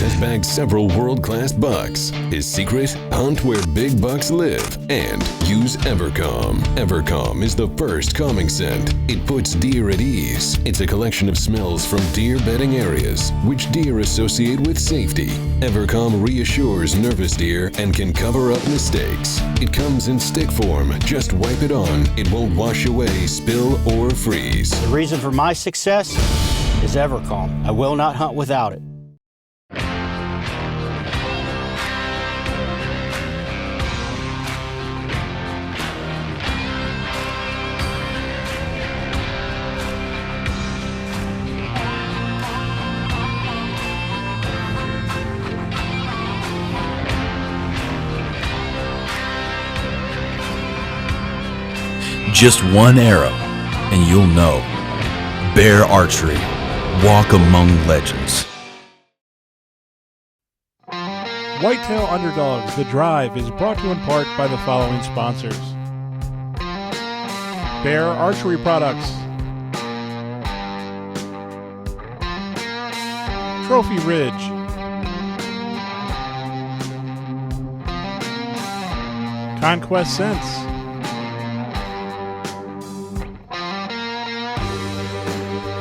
has bagged several world-class bucks. His secret? Hunt where big bucks live and use Evercalm. Evercalm is the first calming scent. It puts deer at ease. It's a collection of smells from deer bedding areas, which deer associate with safety. Evercalm reassures nervous deer and can cover up mistakes. It comes in stick form. Just wipe it on. It won't wash away, spill, or freeze. The reason for my success is Evercalm. I will not hunt without it. Just one arrow, and you'll know. Bear Archery. Walk among legends. Whitetail Underdogs, The Drive, is brought to you in part by the following sponsors. Bear Archery Products, Trophy Ridge, Conquest Scents,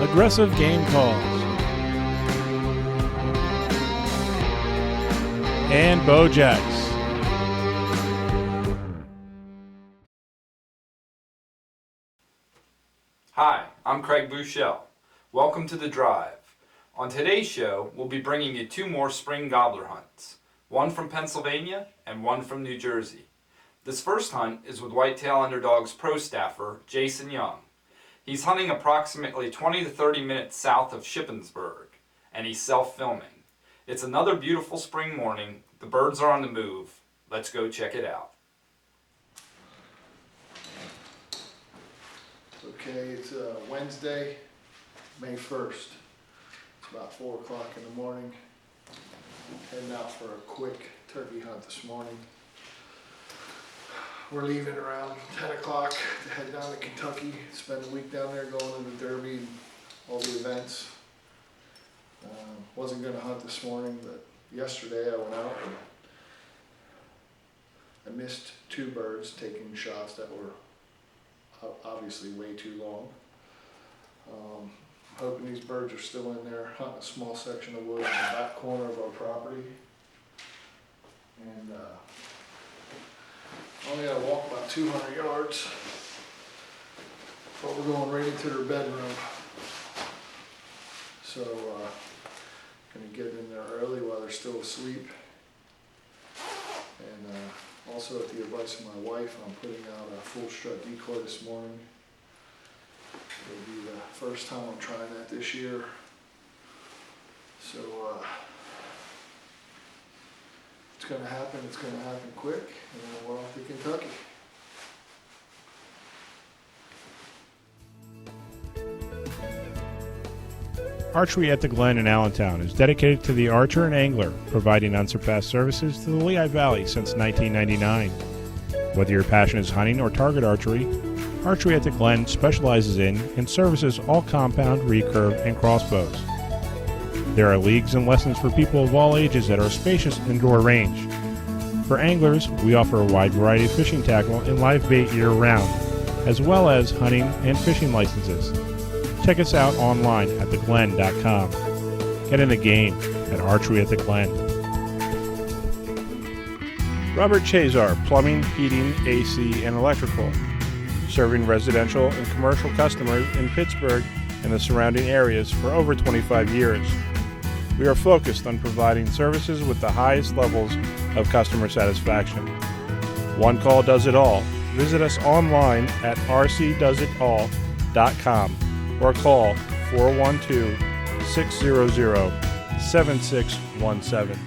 Aggressive Game Calls, and Bojacks. Hi, I'm Craig Bouchel. Welcome to The Drive. On today's show, we'll be bringing you two more spring gobbler hunts, one from Pennsylvania and one from New Jersey. This first hunt is with Whitetail Underdogs pro staffer Jason Young. He's hunting approximately 20 to 30 minutes south of Shippensburg, and he's self-filming. It's another beautiful spring morning. The birds are on the move. Let's go check it out. Okay, it's Wednesday, May 1st. It's about 4 o'clock in the morning. Heading out for a quick turkey hunt this morning. We're leaving around 10 o'clock to head down to Kentucky, spend a week down there going to the Derby and all the events. Wasn't going to hunt this morning, but yesterday I went out and I missed 2 birds taking shots that were obviously way too long. I'm hoping these birds are still in there, hunting a small section of woods in the back corner of our property. And only got to walk about 200 yards, but we're going right into their bedroom. So, gonna get in there early while they're still asleep. And also at the advice of my wife, I'm putting out a full strut decoy this morning. It'll be the first time I'm trying that this year. So, it's going to happen quick, and then we're off to Kentucky. Archery at the Glen in Allentown is dedicated to the archer and angler, providing unsurpassed services to the Lehigh Valley since 1999. Whether your passion is hunting or target archery, Archery at the Glen specializes in and services all compound, recurve, and crossbows. There are leagues and lessons for people of all ages at our spacious indoor range. For anglers, we offer a wide variety of fishing tackle and live bait year-round, as well as hunting and fishing licenses. Check us out online at theglen.com. Get in the game at Archery at the Glen. Robert Chazar, Plumbing, Heating, AC, and Electrical. Serving residential and commercial customers in Pittsburgh and the surrounding areas for over 25 years. We are focused on providing services with the highest levels of customer satisfaction. One call does it all. Visit us online at rcdoesitall.com or call 412-600-7617.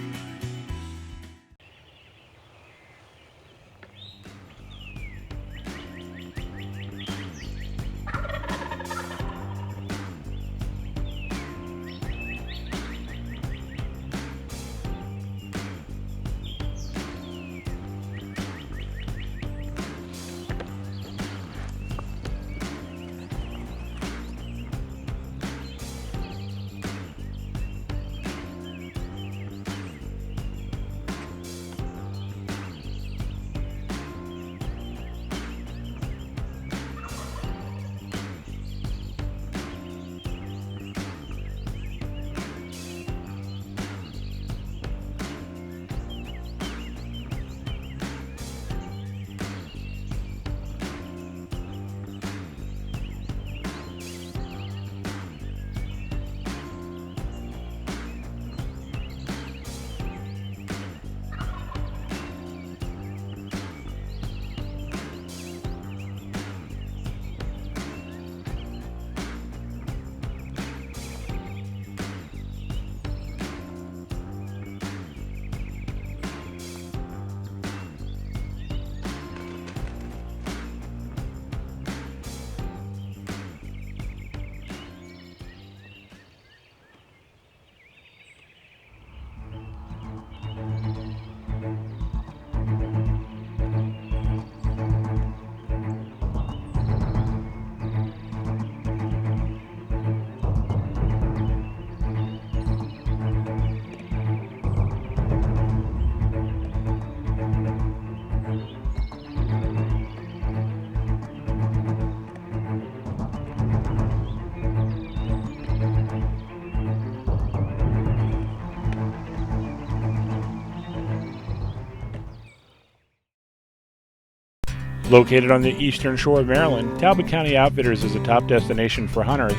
Located on the eastern shore of Maryland, Talbot County Outfitters is a top destination for hunters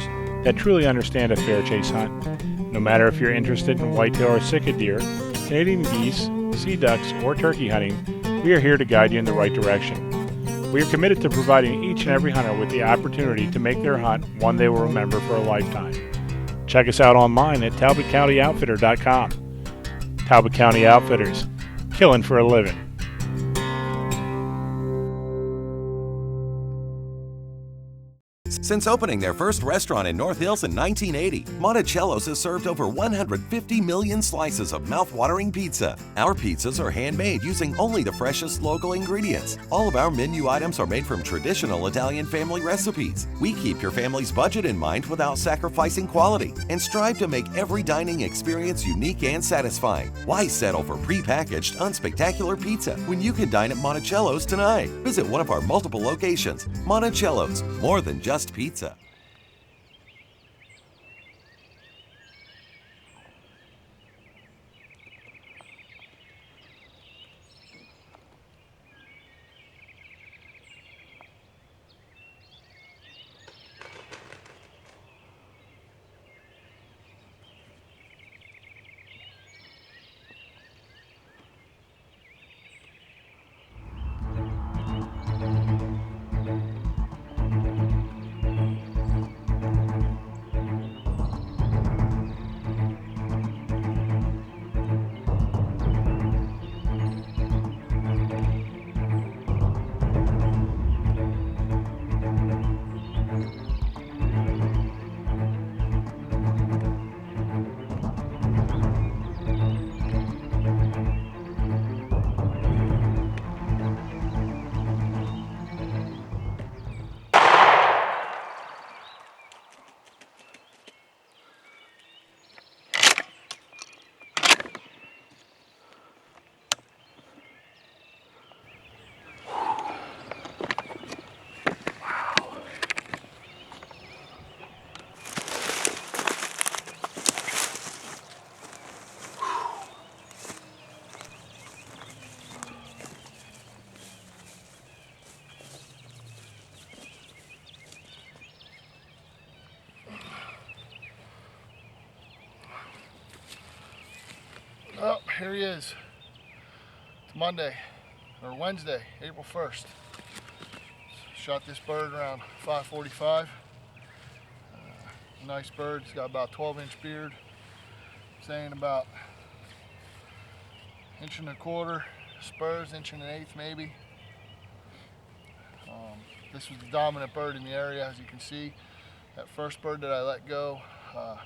that truly understand a fair chase hunt. No matter if you're interested in whitetail or sika deer, Canadian geese, sea ducks, or turkey hunting, we are here to guide you in the right direction. We are committed to providing each and every hunter with the opportunity to make their hunt one they will remember for a lifetime. Check us out online at TalbotCountyOutfitter.com. Talbot County Outfitters, killing for a living. Since opening their first restaurant in North Hills in 1980, Monticello's has served over 150 million slices of mouth-watering pizza. Our pizzas are handmade using only the freshest local ingredients. All of our menu items are made from traditional Italian family recipes. We keep your family's budget in mind without sacrificing quality and strive to make every dining experience unique and satisfying. Why settle for prepackaged, unspectacular pizza when you can dine at Monticello's tonight? Visit one of our multiple locations. Monticello's, more than just pizza. Oh, here he is. It's Monday, or Wednesday, April 1st. Shot this bird around 5:45. Nice bird. He's got about 12-inch beard. Saying about 1.25 inches. Spurs, 1.1 inches maybe. This was the dominant bird in the area, as you can see. That first bird that I let go, I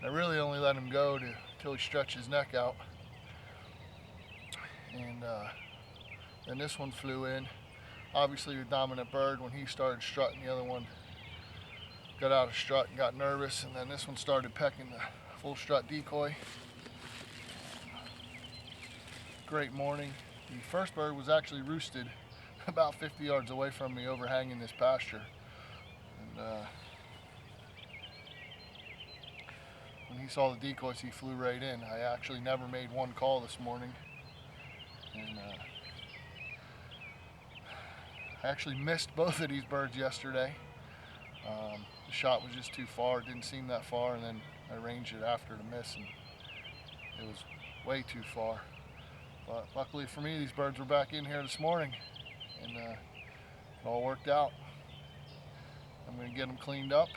really only let him go until he stretched his neck out. And then this one flew in. Obviously the dominant bird, when he started strutting, the other one got out of strut and got nervous, and then this one started pecking the full strut decoy. Great morning. The first bird was actually roosted about 50 yards away from me, overhanging this pasture. And when he saw the decoys, he flew right in. I actually never made one call this morning. And I actually missed both of these birds yesterday. The shot was just too far. It didn't seem that far, and then I ranged it after to miss, and it was way too far. But luckily for me, these birds were back in here this morning, and it all worked out. I'm going to get them cleaned up.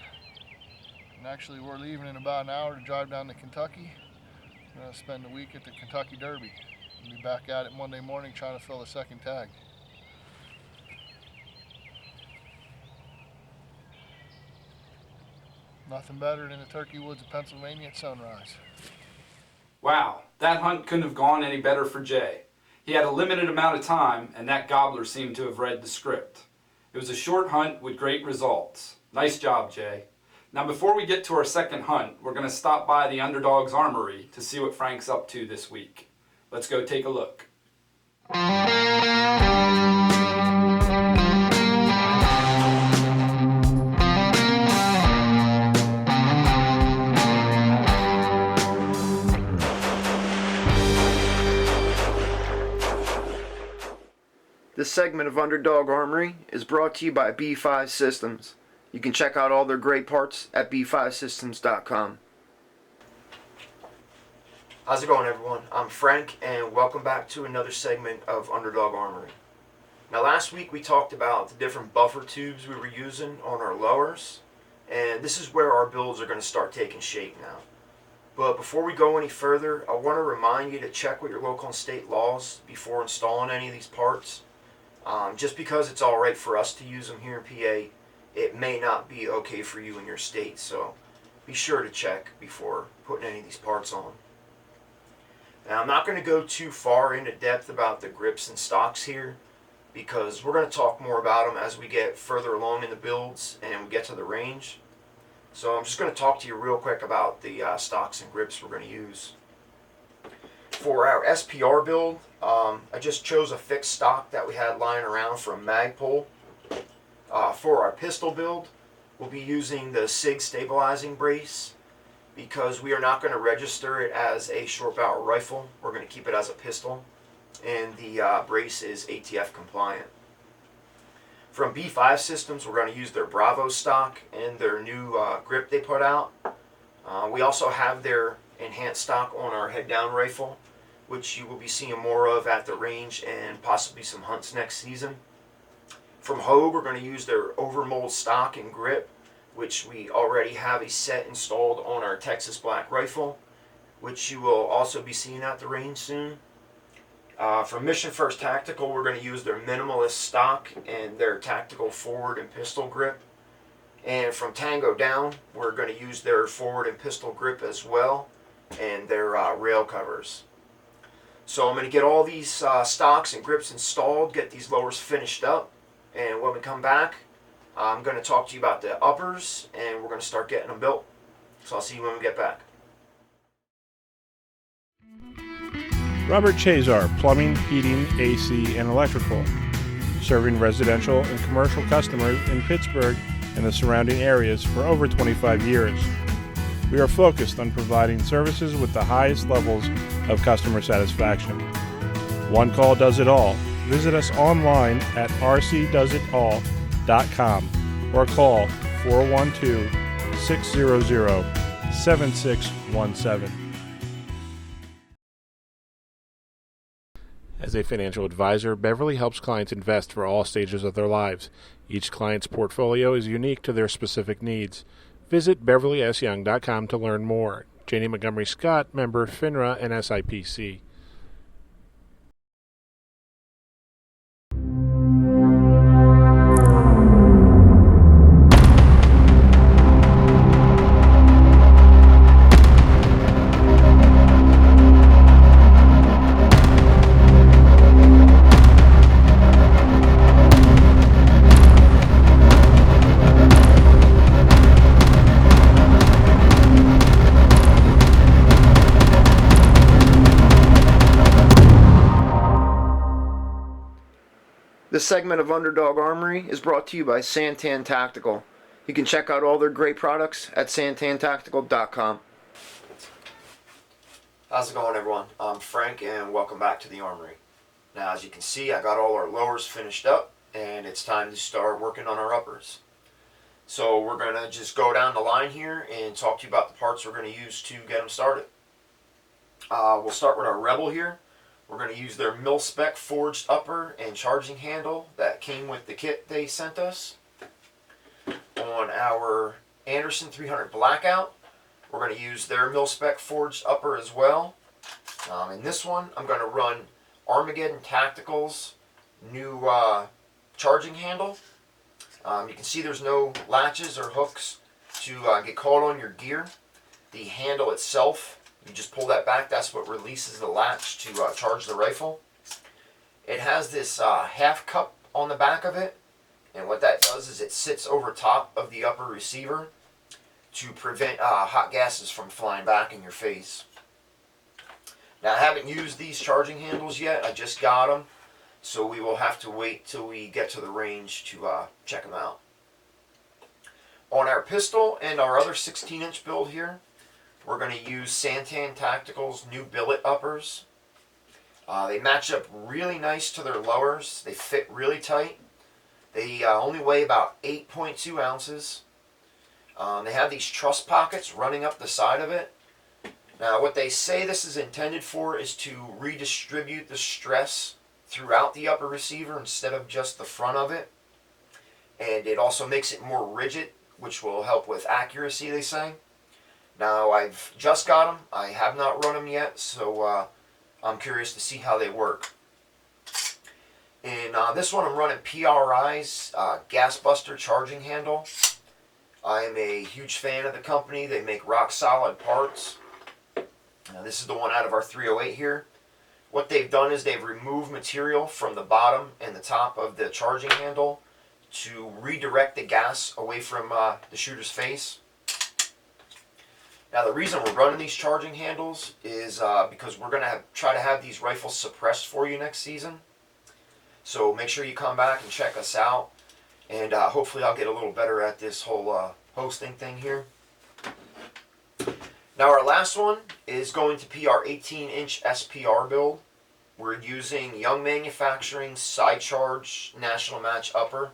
And actually, we're leaving in about an hour to drive down to Kentucky. We're going to spend the week at the Kentucky Derby. We'll be back at it Monday morning trying to fill the second tag. Nothing better than the turkey woods of Pennsylvania at sunrise. Wow, that hunt couldn't have gone any better for Jay. He had a limited amount of time, and that gobbler seemed to have read the script. It was a short hunt with great results. Nice job, Jay. Now before we get to our second hunt, we're going to stop by the Underdogs Armory to see what Frank's up to this week. Let's go take a look. This segment of Underdog Armory is brought to you by B5 Systems. You can check out all their great parts at b5systems.com. How's it going, everyone? I'm Frank, and welcome back to another segment of Underdog Armory. Now, last week we talked about the different buffer tubes we were using on our lowers, and this is where our builds are going to start taking shape now. But before we go any further, I want to remind you to check with your local and state laws before installing any of these parts. Just because it's alright for us to use them here in PA, it may not be okay for you in your state, so be sure to check before putting any of these parts on. Now, I'm not going to go too far into depth about the grips and stocks here, because we're going to talk more about them as we get further along in the builds and we get to the range. So I'm just going to talk to you real quick about the stocks and grips we're going to use. For our SPR build, I just chose a fixed stock that we had lying around from Magpul. For our pistol build, we'll be using the SIG stabilizing brace because we are not going to register it as a short barrel rifle. We're going to keep it as a pistol, and the brace is ATF compliant. From B5 Systems, we're going to use their Bravo stock and their new grip they put out. We also have their enhanced stock on our head down rifle, which you will be seeing more of at the range and possibly some hunts next season. From Hogue, we're going to use their overmold stock and grip, which we already have a set installed on our Texas Black rifle, which you will also be seeing at the range soon. From Mission First Tactical, we're going to use their minimalist stock and their tactical forward and pistol grip. And from Tango Down, we're going to use their forward and pistol grip as well, and their rail covers. So I'm going to get all these stocks and grips installed, get these lowers finished up, and when we come back, I'm going to talk to you about the uppers, and we're going to start getting them built. So I'll see you when we get back. Robert Chazar, Plumbing, Heating, AC, and Electrical, serving residential and commercial customers in Pittsburgh and the surrounding areas for over 25 years. We are focused on providing services with the highest levels of customer satisfaction. One call does it all. Visit us online at rcdoesitall.com or call 412-600-7617. As a financial advisor, Beverly helps clients invest for all stages of their lives. Each client's portfolio is unique to their specific needs. Visit beverlysyoung.com to learn more. Janie Montgomery Scott, member FINRA and SIPC. This segment of Underdog Armory is brought to you by Santan Tactical. You can check out all their great products at santantactical.com. How's it going, everyone? I'm Frank, and welcome back to the Armory. Now, as you can see, I got all our lowers finished up, and it's time to start working on our uppers. So we're going to just go down the line here and talk to you about the parts we're going to use to get them started. We'll start with our Rebel here. We're going to use their mil-spec forged upper and charging handle that came with the kit they sent us. On our Anderson 300 Blackout, we're going to use their mil-spec forged upper as well. In this one, I'm going to run Armageddon Tactical's new charging handle. You can see there's no latches or hooks to get caught on your gear. The handle itself, you just pull that back, that's what releases the latch to charge the rifle. It has this half cup on the back of it, and what that does is it sits over top of the upper receiver to prevent hot gases from flying back in your face. Now, I haven't used these charging handles yet, I just got them, so we will have to wait till we get to the range to check them out. On our pistol and our other 16-inch build here, we're going to use Santan Tactical's new billet uppers. They match up really nice to their lowers. They fit really tight. They only weigh about 8.2 ounces. They have these truss pockets running up the side of it. Now, what they say this is intended for is to redistribute the stress throughout the upper receiver instead of just the front of it. And it also makes it more rigid, which will help with accuracy, they say. Now, I've just got them. I have not run them yet, so I'm curious to see how they work. In this one, I'm running PRI's Gas Buster charging handle. I am a huge fan of the company. They make rock solid parts. Now, this is the one out of our 308 here. What they've done is they've removed material from the bottom and the top of the charging handle to redirect the gas away from the shooter's face. Now, the reason we're running these charging handles is because we're going to try to have these rifles suppressed for you next season. So make sure you come back and check us out. And hopefully I'll get a little better at this whole hosting thing here. Now, our last one is going to be our 18-inch SPR build. We're using Young Manufacturing Side Charge National Match upper.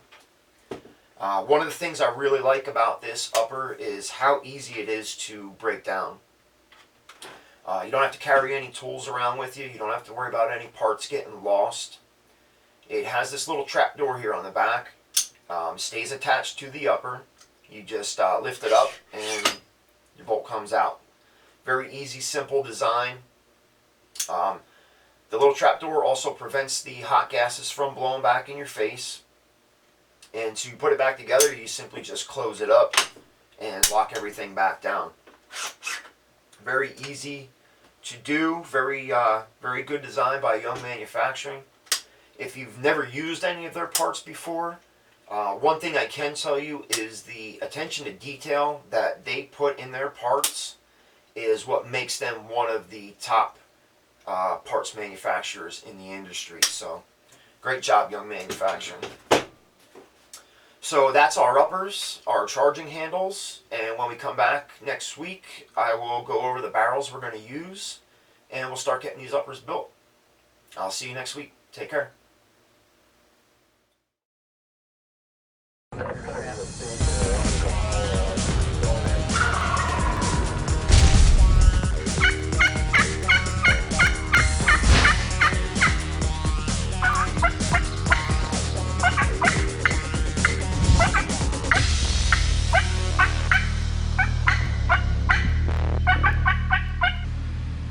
One of the things I really like about this upper is how easy it is to break down. You don't have to carry any tools around with you. You don't have to worry about any parts getting lost. It has this little trap door here on the back. Stays attached to the upper. You just lift it up and your bolt comes out. Very easy, simple design. The little trapdoor also prevents the hot gases from blowing back in your face. And to put it back together, you simply just close it up and lock everything back down. Very easy to do. Very good design by Young Manufacturing. If you've never used any of their parts before, one thing I can tell you is the attention to detail that they put in their parts is what makes them one of the top parts manufacturers in the industry. So, great job, Young Manufacturing. So that's our uppers, our charging handles, and when we come back next week, I will go over the barrels we're going to use, and we'll start getting these uppers built. I'll see you next week. Take care.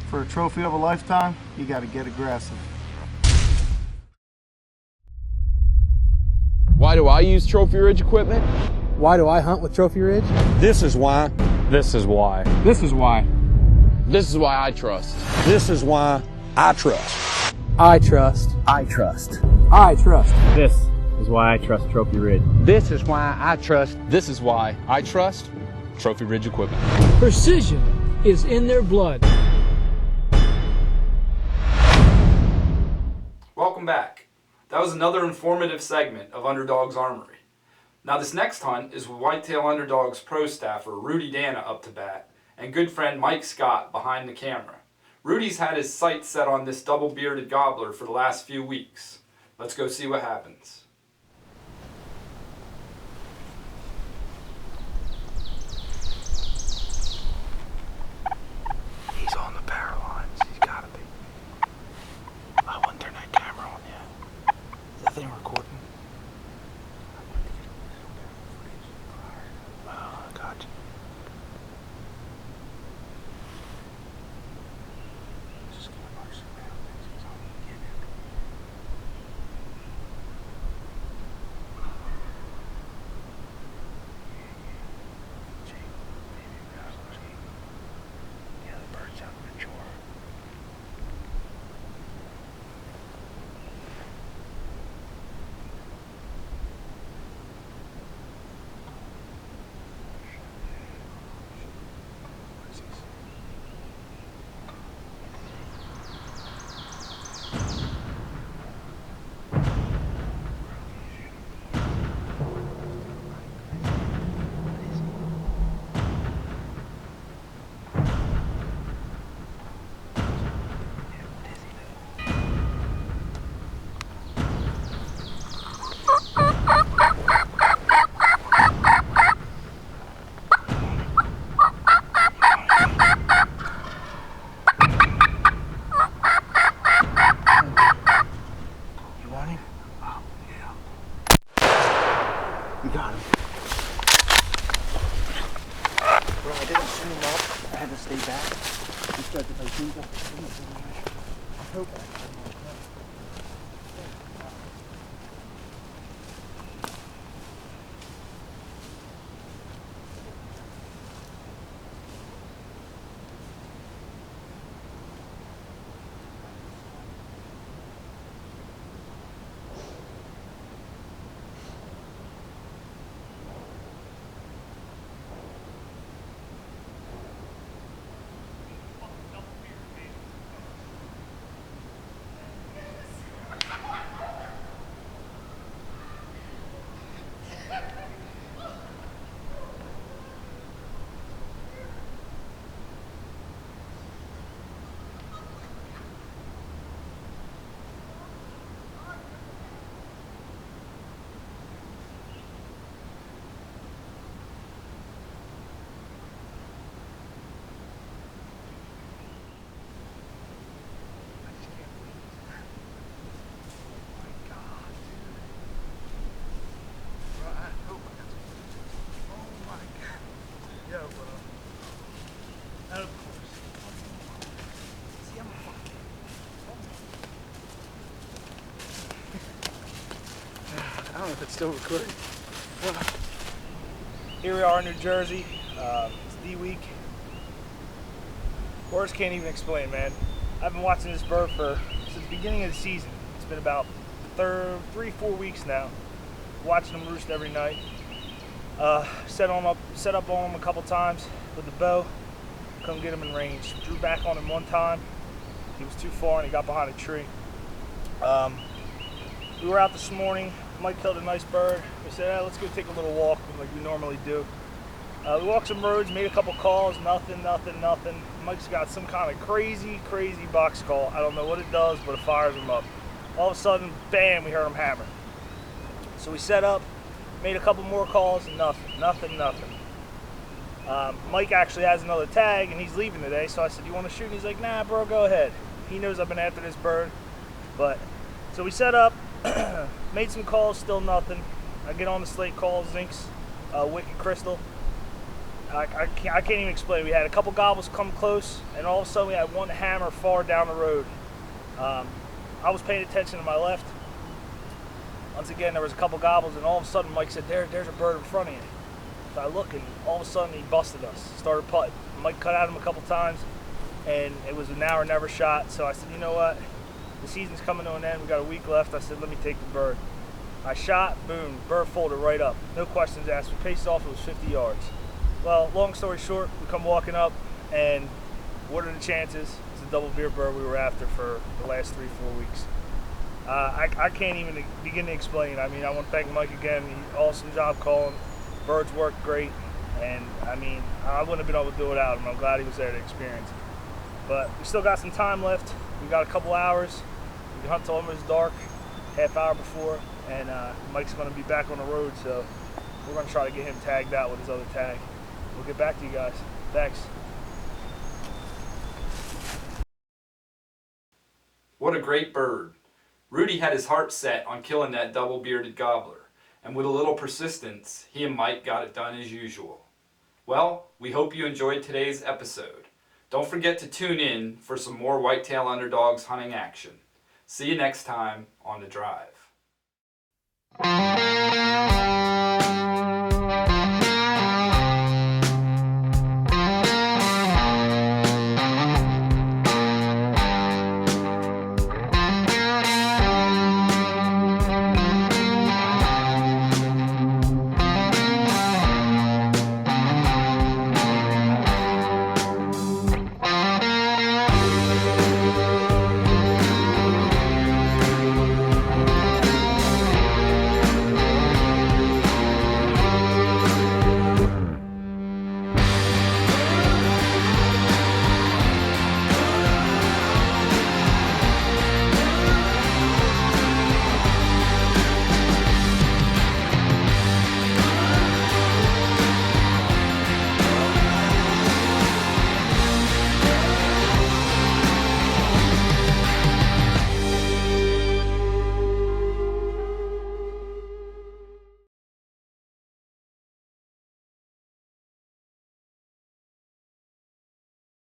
For a trophy of a lifetime, you got to get aggressive. Why do I use Trophy Ridge equipment? Why do I hunt with Trophy Ridge? This is why. This is why. This is why. This is why I trust. This is why I trust. I trust. I trust. I trust. This is why I trust Trophy Ridge. This is why I trust. This is why I trust Trophy Ridge equipment. Precision is in their blood. Welcome back. That was another informative segment of Underdogs Armory. Now this next hunt is with Whitetail Underdogs pro staffer Rudy Dana up to bat and good friend Mike Scott behind the camera. Rudy's had his sights set on this double-bearded gobbler for the last few weeks. Let's go see what happens. He's on the power lines. He's gotta be. I wouldn't turn that camera on yet. Is that thing recording? Oh, I got you. Just gonna march around things. He's on the beginning. I don't know if it's still recording. Here we are in New Jersey. It's D week. Words can't even explain, man. I've been watching this bird since the beginning of the season. It's been about 3-4 weeks now. Watching them roost every night. Set up on him a couple times with the bow. Couldn't get him in range. Drew back on him one time. He was too far and he got behind a tree. We were out this morning. Mike killed a nice bird. We said, let's go take a little walk like we normally do. We walked some roads, made a couple calls, nothing. Mike's got some kind of crazy box call. I don't know what it does, but it fires him up. All of a sudden, bam, we heard him hammer. So we set up, made a couple more calls, and nothing. Mike actually has another tag, and he's leaving today, so I said, you want to shoot? And he's like, nah, bro, go ahead. He knows I've been after this bird. So we set up, made some calls, still nothing. I get on the slate calls, Zinks, Wicked Crystal. I can't even explain. We had a couple gobbles come close, and all of a sudden we had one hammer far down the road. I was paying attention to my left. Once again, there was a couple gobbles, and all of a sudden Mike said, there's a bird in front of you. So I look, and all of a sudden he busted us, started putting. Mike cut at him a couple times, and it was a now or never shot. So I said, you know what? The season's coming to an end. We got a week left. I said, let me take the bird. I shot, boom, bird folded right up. No questions asked. We paced off, it was 50 yards. Well, long story short, we come walking up, and what are the chances? It's a double beard bird we were after for the last 3-4 weeks. I can't even begin to explain. I mean, I want to thank Mike again. Awesome job calling. Birds worked great, and I mean, I wouldn't have been able to do it without him. I'm glad he was there to experience it. But we still got some time left. We got a couple hours. We can hunt till almost dark, half hour before, and Mike's going to be back on the road, so we're going to try to get him tagged out with his other tag. We'll get back to you guys. Thanks. What a great bird. Rudy had his heart set on killing that double-bearded gobbler, and with a little persistence, he and Mike got it done as usual. Well, we hope you enjoyed today's episode. Don't forget to tune in for some more Whitetail Underdogs hunting action. See you next time on The Drive.